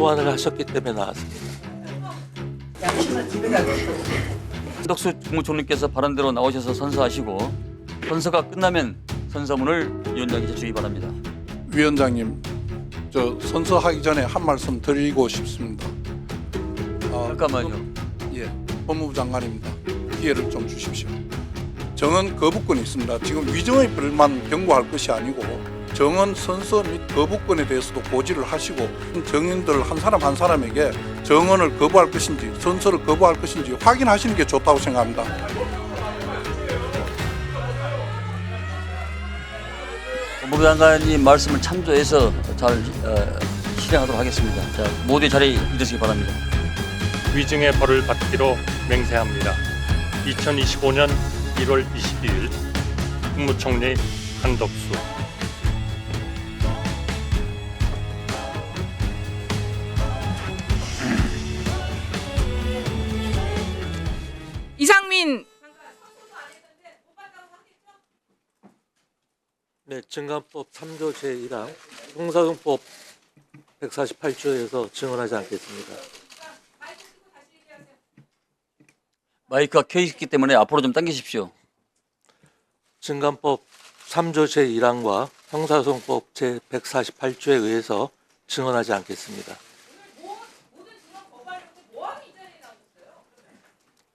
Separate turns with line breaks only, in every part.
소환을 하셨기 때문에 나왔습니다.
한덕수 국무총리께서 발언대로 나오셔서 선서하시고 선서가 끝나면 선서문을 위원장님께 주의 바랍니다.
위원장님, 저 선서하기 전에 한 말씀 드리고 싶습니다.
잠깐만요.
예, 법무부 장관입니다. 기회를 좀 주십시오. 정언 거부권이 있습니다. 지금 위정의 불만 경고할 것이 아니고 정언 선서 및 거부권에 대해서도 고지를 하시고 정인들 한 사람 한 사람에게 정언을 거부할 것인지 선서를 거부할 것인지 확인하시는 게 좋다고 생각합니다.
법무부 장관님 말씀을 참조해서 잘 실행하도록 하겠습니다. 자, 모두의 자리에 앉으시기 바랍니다.
위증의 벌을 받기로 맹세합니다. 2025년 1월 22일 국무총리 한덕수.
이상민
네, 증감법 3조 제1항 형사소송법 148조에서 증언하지 않겠습니다.
마이크가 켜 있기 때문에 앞으로 좀 당기십시오.
증감법 3조 제1항과 형사소송법 제148조에 의해서 증언하지 않겠습니다.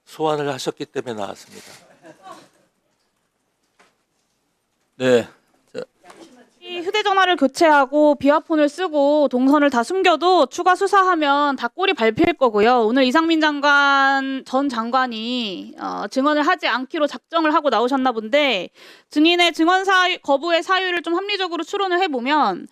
소환을 하셨기 때문에 나왔습니다.
네.
휴대전화를 교체하고 비화폰을 쓰고 동선을 다 숨겨도 추가 수사하면 다 꼴이 밟힐 거고요. 오늘 이상민 전 장관이 증언을 하지 않기로 작정을 하고 나오셨나 본데 증인의 증언 거부의 사유를 좀 합리적으로 추론을 해보면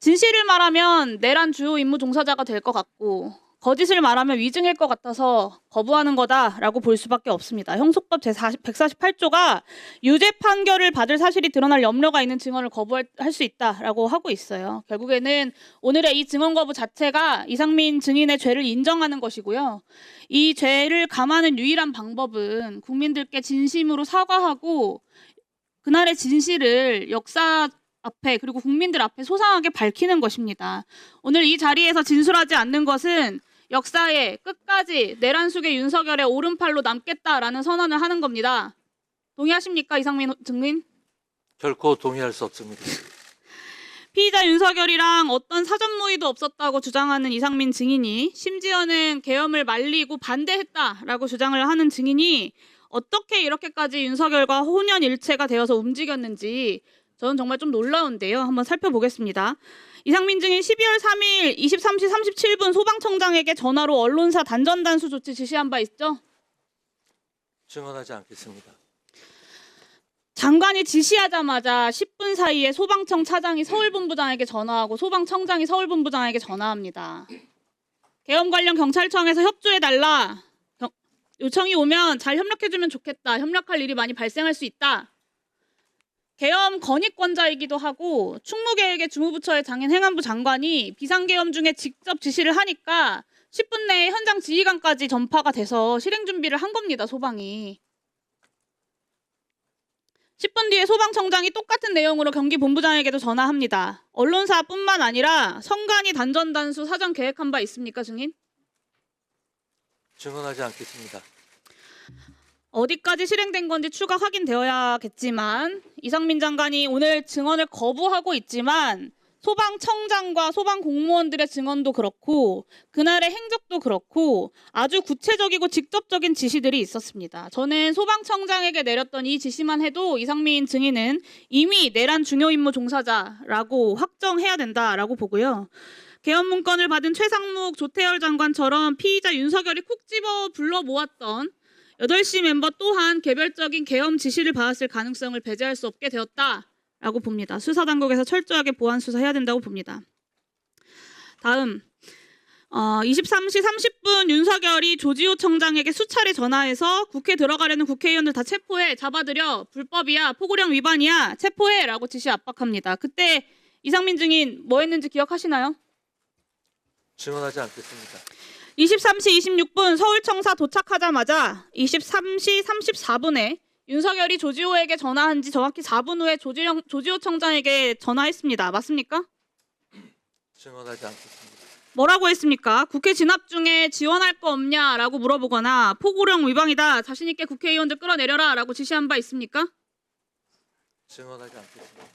진실을 말하면 내란 주요 임무 종사자가 될 것 같고 거짓을 말하면 위증일 것 같아서 거부하는 거다라고 볼 수밖에 없습니다. 형소법 제148조가 유죄 판결을 받을 사실이 드러날 염려가 있는 증언을 거부할 수 있다라고 하고 있어요. 결국에는 오늘의 이 증언 거부 자체가 이상민 증인의 죄를 인정하는 것이고요. 이 죄를 감하는 유일한 방법은 국민들께 진심으로 사과하고 그날의 진실을 역사 앞에 그리고 국민들 앞에 소상하게 밝히는 것입니다. 오늘 이 자리에서 진술하지 않는 것은 역사에 끝까지 내란 속의 윤석열의 오른팔로 남겠다라는 선언을 하는 겁니다. 동의하십니까, 이상민 증인?
결코 동의할 수 없습니다.
피의자 윤석열이랑 어떤 사전 모의도 없었다고 주장하는 이상민 증인이 심지어는 계엄을 말리고 반대했다라고 주장을 하는 증인이 어떻게 이렇게까지 윤석열과 혼연일체가 되어서 움직였는지 저는 정말 좀 놀라운데요. 한번 살펴보겠습니다. 이상민 증인 12월 3일 23시 37분 소방청장에게 전화로 언론사 단전단수 조치 지시한 바 있죠?
증언하지 않겠습니다.
장관이 지시하자마자 10분 사이에 소방청 차장이 서울본부장에게 전화하고 소방청장이 서울본부장에게 전화합니다. 계엄 관련 경찰청에서 협조해달라. 요청이 오면 잘 협력해주면 좋겠다. 협력할 일이 많이 발생할 수 있다. 계엄 건의권자이기도 하고 충무계획의 주무부처의 장인 행안부 장관이 비상계엄 중에 직접 지시를 하니까 10분 내에 현장 지휘관까지 전파가 돼서 실행 준비를 한 겁니다. 소방이. 10분 뒤에 소방청장이 똑같은 내용으로 경기본부장에게도 전화합니다. 언론사뿐만 아니라 선관위 단전단수 사전 계획한 바 있습니까, 증인?
증언하지 않겠습니다.
어디까지 실행된 건지 추가 확인되어야겠지만 이상민 장관이 오늘 증언을 거부하고 있지만 소방청장과 소방공무원들의 증언도 그렇고 그날의 행적도 그렇고 아주 구체적이고 직접적인 지시들이 있었습니다. 저는 소방청장에게 내렸던 이 지시만 해도 이상민 증인은 이미 내란 중요 임무 종사자라고 확정해야 된다라고 보고요. 계엄 문건을 받은 최상목, 조태열 장관처럼 피의자 윤석열이 콕 집어 불러 모았던 8시 멤버 또한 개별적인 계엄 지시를 받았을 가능성을 배제할 수 없게 되었다라고 봅니다. 수사당국에서 철저하게 보안 수사해야 된다고 봅니다. 다음 23시 30분 윤석열이 조지호 청장에게 수차례 전화해서 국회 들어가려는 국회의원들 다 체포해, 잡아들여, 불법이야, 포고령 위반이야, 체포해라고 지시 압박합니다. 그때 이상민 증인 뭐 했는지 기억하시나요?
증언하지 않겠습니다.
23시 26분 서울청사 도착하자마자 23시 34분에 윤석열이 조지호에게 전화한 지 정확히 4분 후에 조지호 청장에게 전화했습니다. 맞습니까?
증언하지 않겠습니다.
뭐라고 했습니까? 국회 진압 중에 지원할 거 없냐라고 물어보거나 포고령 위반이다. 자신 있게 국회의원들 끌어내려라라고 지시한 바 있습니까?
증언하지 않겠습니다.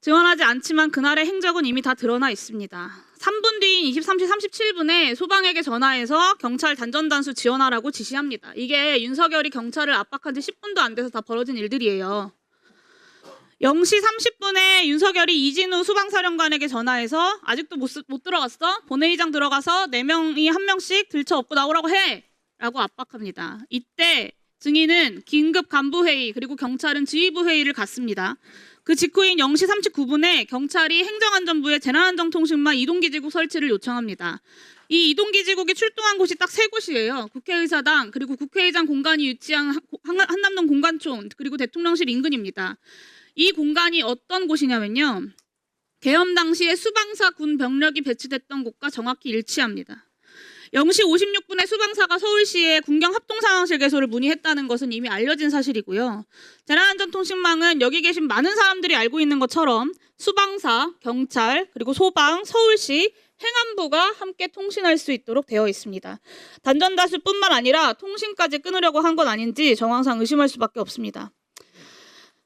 증언하지 않지만 그날의 행적은 이미 다 드러나 있습니다. 3분 뒤인 23시 37분에 소방에게 전화해서 경찰 단전단수 지원하라고 지시합니다. 이게 윤석열이 경찰을 압박한 지 10분도 안 돼서 다 벌어진 일들이에요. 0시 30분에 윤석열이 이진우 수방사령관에게 전화해서 아직도 못 들어갔어? 본회의장 들어가서 4명이 1명씩 들쳐업고 나오라고 해! 라고 압박합니다. 이때 증인은 긴급 간부회의 그리고 경찰은 지휘부 회의를 갖습니다. 그 직후인 0시 39분에 경찰이 행정안전부에 재난안전통신망 이동기지국 설치를 요청합니다. 이 이동기지국이 출동한 곳이 딱 3곳이에요. 국회의사당 그리고 국회의장 공간이 위치한 한남동 공관촌 그리고 대통령실 인근입니다. 이 공간이 어떤 곳이냐면요. 계엄 당시에 수방사 군 병력이 배치됐던 곳과 정확히 일치합니다. 0시 56분에 수방사가 서울시에 군경합동상황실 개소를 문의했다는 것은 이미 알려진 사실이고요. 재난안전통신망은 여기 계신 많은 사람들이 알고 있는 것처럼 수방사, 경찰, 그리고 소방, 서울시, 행안부가 함께 통신할 수 있도록 되어 있습니다. 단전다수뿐만 아니라 통신까지 끊으려고 한 건 아닌지 정황상 의심할 수밖에 없습니다.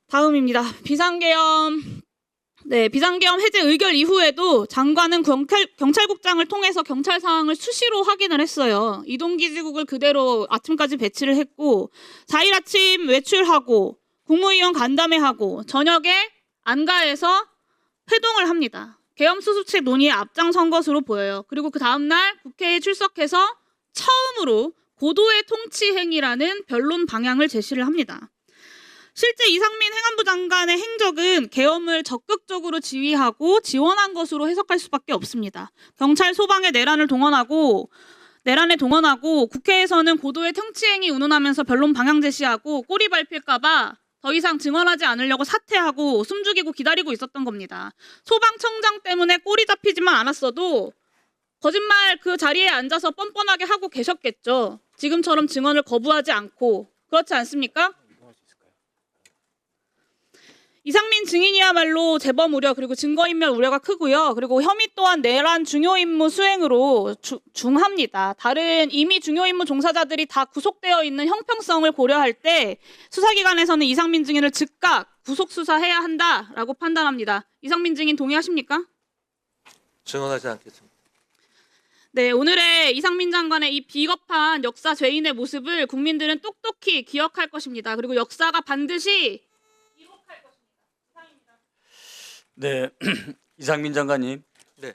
다음입니다. 비상계엄 해제 의결 이후에도 장관은 경찰국장을 통해서 경찰 상황을 수시로 확인을 했어요. 이동기지국을 그대로 아침까지 배치를 했고 4일 아침 외출하고 국무위원 간담회하고 저녁에 안가에서 회동을 합니다. 계엄 수습책 논의에 앞장선 것으로 보여요. 그리고 그 다음날 국회에 출석해서 처음으로 고도의 통치 행위라는 변론 방향을 제시를 합니다. 실제 이상민 행안부 장관의 행적은 계엄을 적극적으로 지휘하고 지원한 것으로 해석할 수밖에 없습니다. 경찰 소방의 내란에 동원하고 국회에서는 고도의 통치행위 운운하면서 변론 방향 제시하고 꼬리 밟힐까봐 더 이상 증언하지 않으려고 사퇴하고 숨죽이고 기다리고 있었던 겁니다. 소방청장 때문에 꼬리 잡히지만 않았어도 거짓말 그 자리에 앉아서 뻔뻔하게 하고 계셨겠죠. 지금처럼 증언을 거부하지 않고. 그렇지 않습니까? 이상민 증인이야말로 재범 우려 그리고 증거인멸 우려가 크고요. 그리고 혐의 또한 내란 중요 임무 수행으로 중합니다. 다른 이미 중요 임무 종사자들이 다 구속되어 있는 형평성을 고려할 때 수사기관에서는 이상민 증인을 즉각 구속 수사해야 한다라고 판단합니다. 이상민 증인 동의하십니까?
증언하지 않겠습니다.
네, 오늘의 이상민 장관의 이 비겁한 역사 죄인의 모습을 국민들은 똑똑히 기억할 것입니다. 그리고 역사가 반드시
네, 이상민 장관님.
네.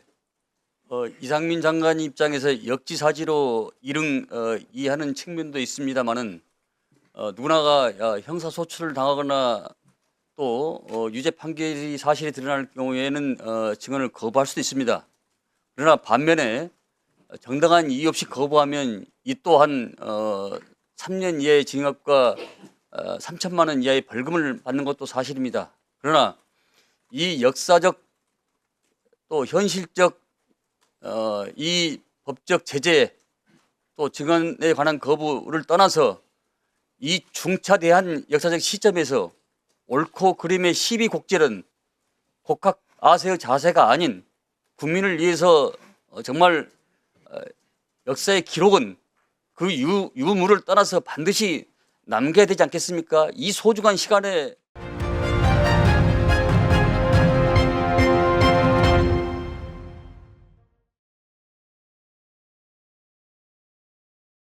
이상민 장관 입장에서 역지사지로 이해하는 측면도 있습니다만은 누구나가 형사소출을 당하거나 또 유죄 판결이 사실이 드러날 경우에는 증언을 거부할 수도 있습니다. 그러나 반면에 정당한 이유 없이 거부하면 이 또한 3년 이하의 징역과 3천만 원 이하의 벌금을 받는 것도 사실입니다. 그러나 이 역사적 또 현실적 이 법적 제재 또 증언에 관한 거부를 떠나서 이 중차대한 역사적 시점에서 옳고 그름의 시비곡절은 곡학 아세의 자세가 아닌 국민을 위해서 정말 역사의 기록은 그 유물을 떠나서 반드시 남겨야 되지 않겠습니까? 이 소중한 시간에